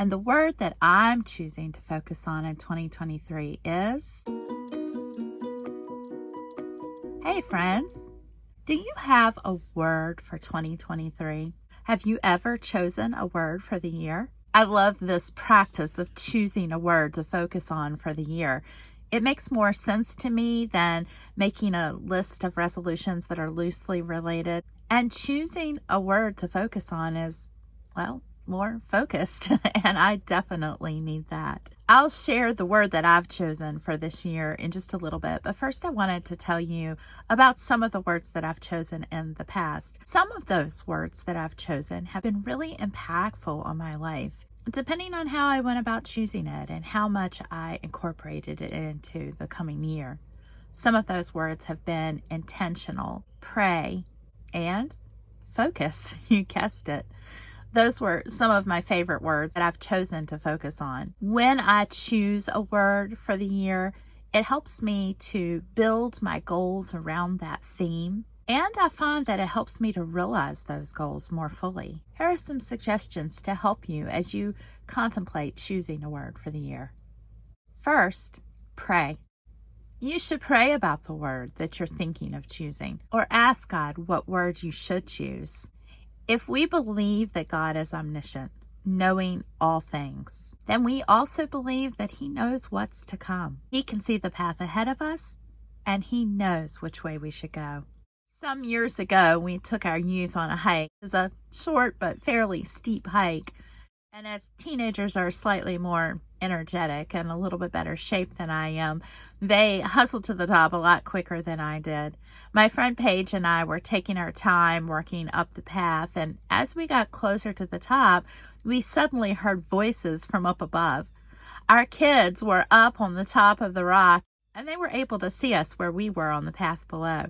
And the word that I'm choosing to focus on in 2023 is... Hey friends, do you have a word for 2023? Have you ever chosen a word for the year? I love this practice of choosing a word to focus on for the year. It makes more sense to me than making a list of resolutions that are loosely related. And choosing a word to focus on is, well, more focused, and I definitely need that. I'll share the word that I've chosen for this year in just a little bit, but first I wanted to tell you about some of the words that I've chosen in the past. Some of those words that I've chosen have been really impactful on my life, depending on how I went about choosing it and how much I incorporated it into the coming year. Some of those words have been intentional, pray, and focus. You guessed it. Those were some of my favorite words that I've chosen to focus on. When I choose a word for the year, it helps me to build my goals around that theme. And I find that it helps me to realize those goals more fully. Here are some suggestions to help you as you contemplate choosing a word for the year. First, pray. You should pray about the word that you're thinking of choosing, or ask God what word you should choose. If we believe that God is omniscient, knowing all things, then we also believe that He knows what's to come. He can see the path ahead of us, and He knows which way we should go. Some years ago, we took our youth on a hike. It was a short but fairly steep hike. And as teenagers are slightly more energetic and a little bit better shape than I am, they hustled to the top a lot quicker than I did. My friend Paige and I were taking our time working up the path, and as we got closer to the top, we suddenly heard voices from up above. Our kids were up on the top of the rock, and they were able to see us where we were on the path below.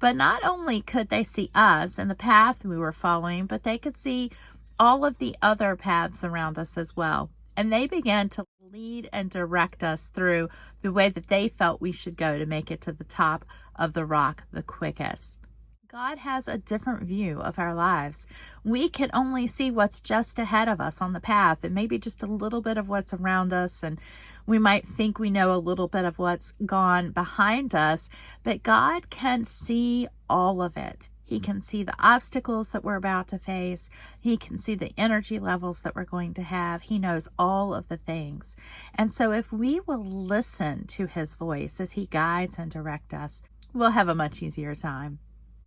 But not only could they see us and the path we were following, but they could see all of the other paths around us as well. And they began to lead and direct us through the way that they felt we should go to make it to the top of the rock the quickest. God has a different view of our lives. We can only see what's just ahead of us on the path and maybe just a little bit of what's around us, and we might think we know a little bit of what's gone behind us, but God can see all of it. He can see the obstacles that we're about to face. He can see the energy levels that we're going to have. He knows all of the things. And so if we will listen to His voice as He guides and directs us, we'll have a much easier time.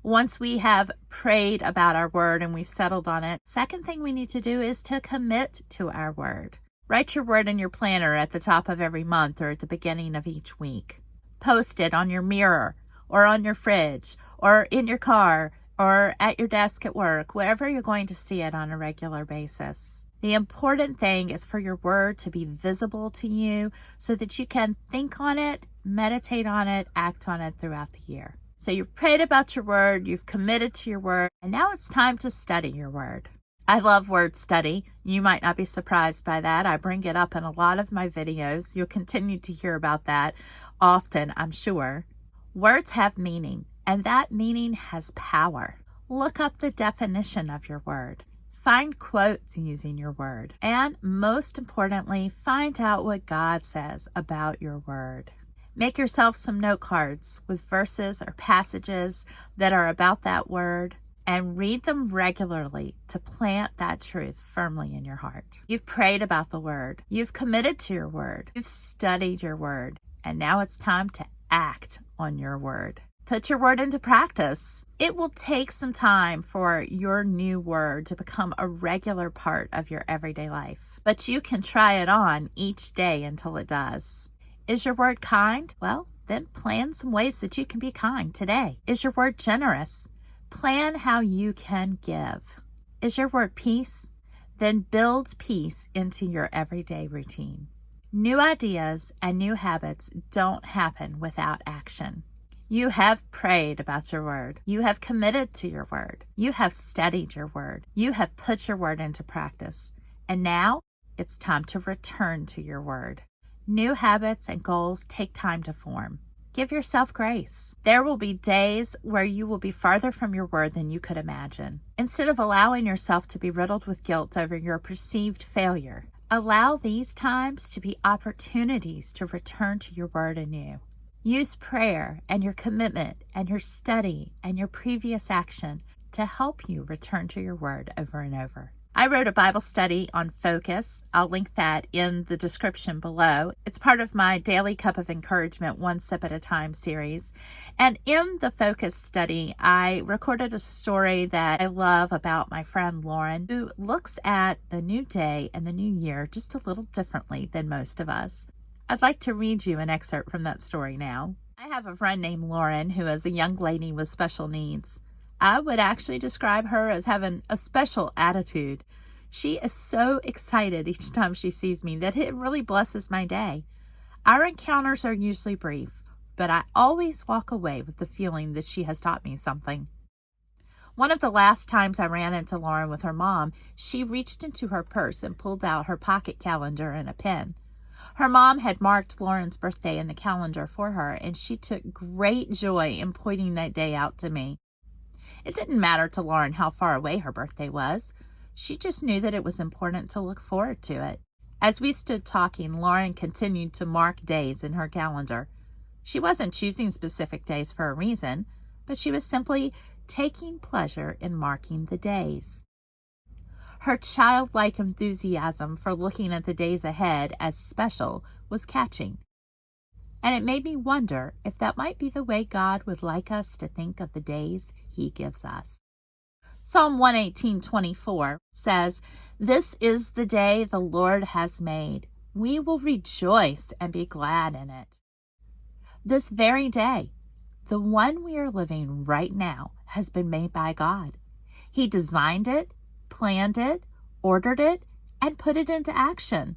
Once we have prayed about our word and we've settled on it, second thing we need to do is to commit to our word. Write your word in your planner at the top of every month or at the beginning of each week. Post it on your mirror or on your fridge or in your car or at your desk at work, wherever you're going to see it on a regular basis. The important thing is for your word to be visible to you so that you can think on it, meditate on it, act on it throughout the year. So you've prayed about your word, you've committed to your word, and now it's time to study your word. I love word study. You might not be surprised by that. I bring it up in a lot of my videos. You'll continue to hear about that often, I'm sure. Words have meaning, and that meaning has power. Look up the definition of your word. Find quotes using your word. And most importantly, find out what God says about your word. Make yourself some note cards with verses or passages that are about that word, and read them regularly to plant that truth firmly in your heart. You've prayed about the word. You've committed to your word. You've studied your word. And now it's time to act on your word. Put your word into practice. It will take some time for your new word to become a regular part of your everyday life, but you can try it on each day until it does. Is your word kind? Well, then plan some ways that you can be kind today. Is your word generous? Plan how you can give. Is your word peace? Then build peace into your everyday routine. New ideas and new habits don't happen without action. You have prayed about your word. You have committed to your word. You have studied your word. You have put your word into practice. And now it's time to return to your word. New habits and goals take time to form. Give yourself grace. There will be days where you will be farther from your word than you could imagine. Instead of allowing yourself to be riddled with guilt over your perceived failure, Allow these times to be opportunities to return to your word anew. Use prayer and your commitment and your study and your previous action to help you return to your word over and over. I wrote a Bible study on focus. I'll link that in the description below. It's part of my Daily Cup of Encouragement, One Step at a Time series. And in the focus study, I recorded a story that I love about my friend Lauren, who looks at the new day and the new year just a little differently than most of us. I'd like to read you an excerpt from that story now. I have a friend named Lauren who is a young lady with special needs. I would actually describe her as having a special attitude. She is so excited each time she sees me that it really blesses my day. Our encounters are usually brief, but I always walk away with the feeling that she has taught me something. One of the last times I ran into Lauren with her mom, she reached into her purse and pulled out her pocket calendar and a pen. Her mom had marked Lauren's birthday in the calendar for her, and she took great joy in pointing that day out to me. It didn't matter to Lauren how far away her birthday was. She just knew that it was important to look forward to it. As we stood talking, Lauren continued to mark days in her calendar. She wasn't choosing specific days for a reason, but she was simply taking pleasure in marking the days. Her childlike enthusiasm for looking at the days ahead as special was catching. And it made me wonder if that might be the way God would like us to think of the days He gives us. Psalm 118:24 says, "This is the day the Lord has made. We will rejoice and be glad in it." This very day, the one we are living right now, has been made by God. He designed it, planned it, ordered it, and put it into action.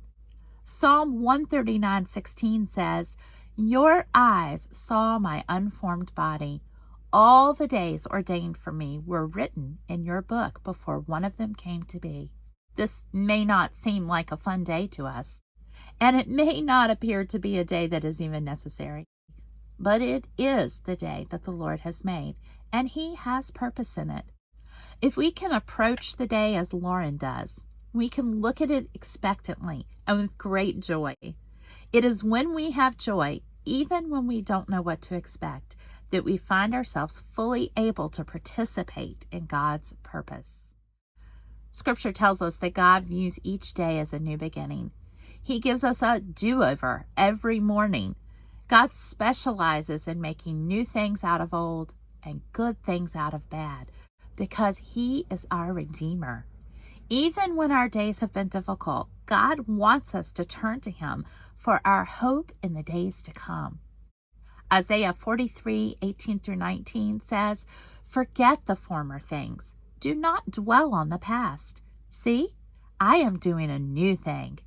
Psalm 139:16 says, "Your eyes saw my unformed body. All the days ordained for me were written in your book before one of them came to be." This may not seem like a fun day to us, and it may not appear to be a day that is even necessary, but it is the day that the Lord has made, and He has purpose in it. If we can approach the day as Lauren does, we can look at it expectantly and with great joy. It is when we have joy, even when we don't know what to expect, that we find ourselves fully able to participate in God's purpose. Scripture tells us that God views each day as a new beginning. He gives us a do-over every morning. God specializes in making new things out of old and good things out of bad because He is our Redeemer. Even when our days have been difficult, God wants us to turn to Him for our hope in the days to come. Isaiah 43:18-19 says, "Forget the former things. Do not dwell on the past. See, I am doing a new thing.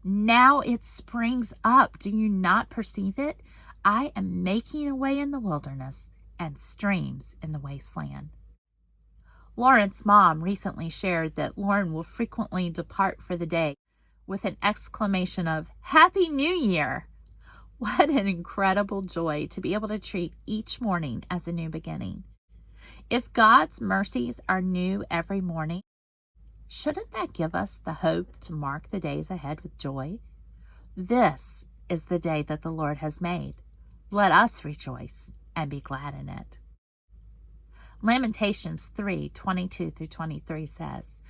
Now it springs up. Do you not perceive it? I am making a way in the wilderness and streams in the wasteland." Lauren's mom recently shared that Lauren will frequently depart for the day with an exclamation of, "Happy New Year!" What an incredible joy to be able to treat each morning as a new beginning. If God's mercies are new every morning, shouldn't that give us the hope to mark the days ahead with joy? This is the day that the Lord has made. Let us rejoice and be glad in it. Lamentations 3:22-23 says,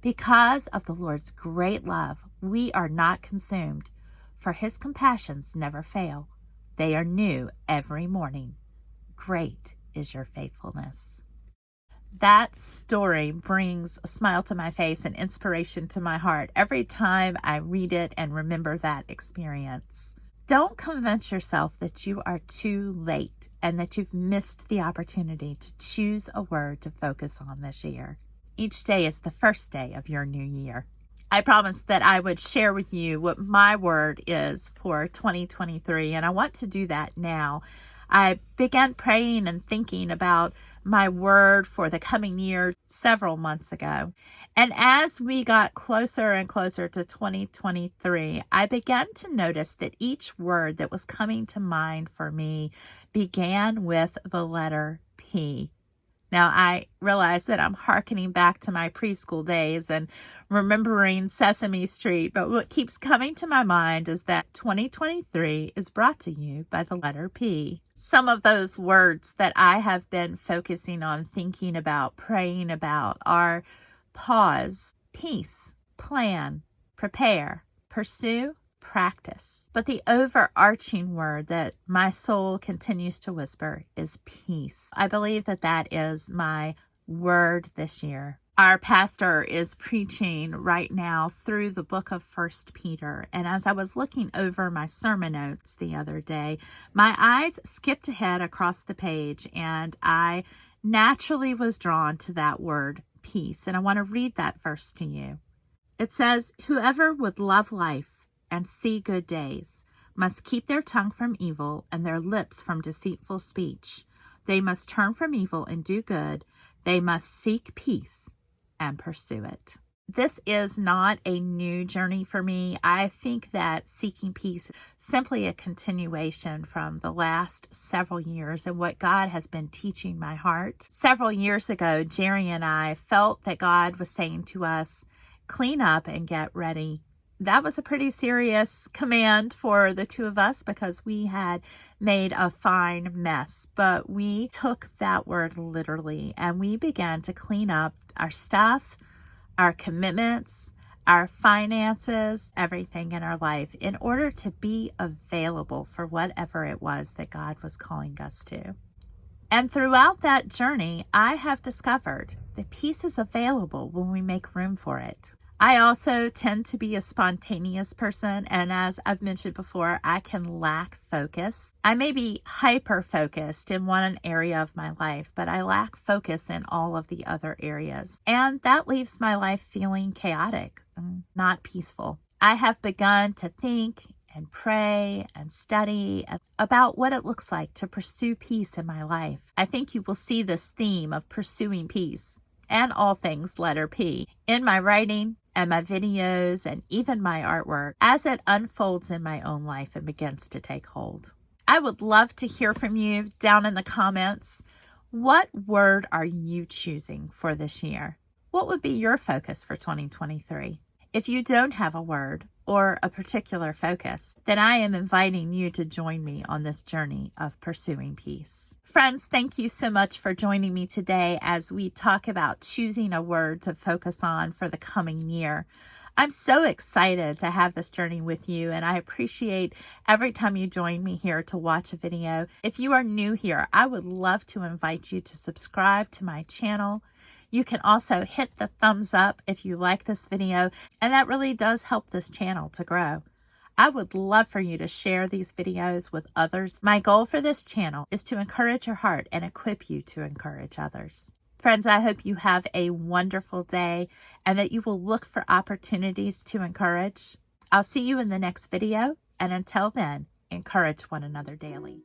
"Because of the Lord's great love, we are not consumed, for His compassions never fail. They are new every morning. Great is your faithfulness." That story brings a smile to my face and inspiration to my heart every time I read it and remember that experience. Don't convince yourself that you are too late and that you've missed the opportunity to choose a word to focus on this year. Each day is the first day of your new year. I promised that I would share with you what my word is for 2023, and I want to do that now. I began praying and thinking about my word for the coming year several months ago. And as we got closer and closer to 2023, I began to notice that each word that was coming to mind for me began with the letter P. Now, I realize that I'm hearkening back to my preschool days and remembering Sesame Street, but what keeps coming to my mind is that 2023 is brought to you by the letter P. Some of those words that I have been focusing on, thinking about, praying about are pause, peace, plan, prepare, pursue, practice. But the overarching word that my soul continues to whisper is peace. I believe that that is my word this year. Our pastor is preaching right now through the book of 1 Peter. And as I was looking over my sermon notes the other day, my eyes skipped ahead across the page and I naturally was drawn to that word peace. And I want to read that verse to you. It says, "Whoever would love life and see good days must keep their tongue from evil and their lips from deceitful speech. They must turn from evil and do good. They must seek peace and pursue it." This is not a new journey for me. I think that seeking peace is simply a continuation from the last several years and what God has been teaching my heart. Several years ago, Jerry and I felt that God was saying to us, clean up and get ready. That was a pretty serious command for the two of us because we had made a fine mess. But we took that word literally and we began to clean up our stuff, our commitments, our finances, everything in our life in order to be available for whatever it was that God was calling us to. And throughout that journey, I have discovered that peace is available when we make room for it. I also tend to be a spontaneous person, and as I've mentioned before, I can lack focus. I may be hyper-focused in one area of my life, but I lack focus in all of the other areas. And that leaves my life feeling chaotic, not peaceful. I have begun to think and pray and study about what it looks like to pursue peace in my life. I think you will see this theme of pursuing peace and all things letter P in my writing and my videos and even my artwork as it unfolds in my own life and begins to take hold. I would love to hear from you down in the comments. What word are you choosing for this year? What would be your focus for 2023? If you don't have a word or a particular focus, then I am inviting you to join me on this journey of pursuing peace. Friends, thank you so much for joining me today as we talk about choosing a word to focus on for the coming year. I'm so excited to have this journey with you, and I appreciate every time you join me here to watch a video. If you are new here, I would love to invite you to subscribe to my channel. You can also hit the thumbs up if you like this video, and that really does help this channel to grow. I would love for you to share these videos with others. My goal for this channel is to encourage your heart and equip you to encourage others. Friends, I hope you have a wonderful day and that you will look for opportunities to encourage. I'll see you in the next video, and until then, encourage one another daily.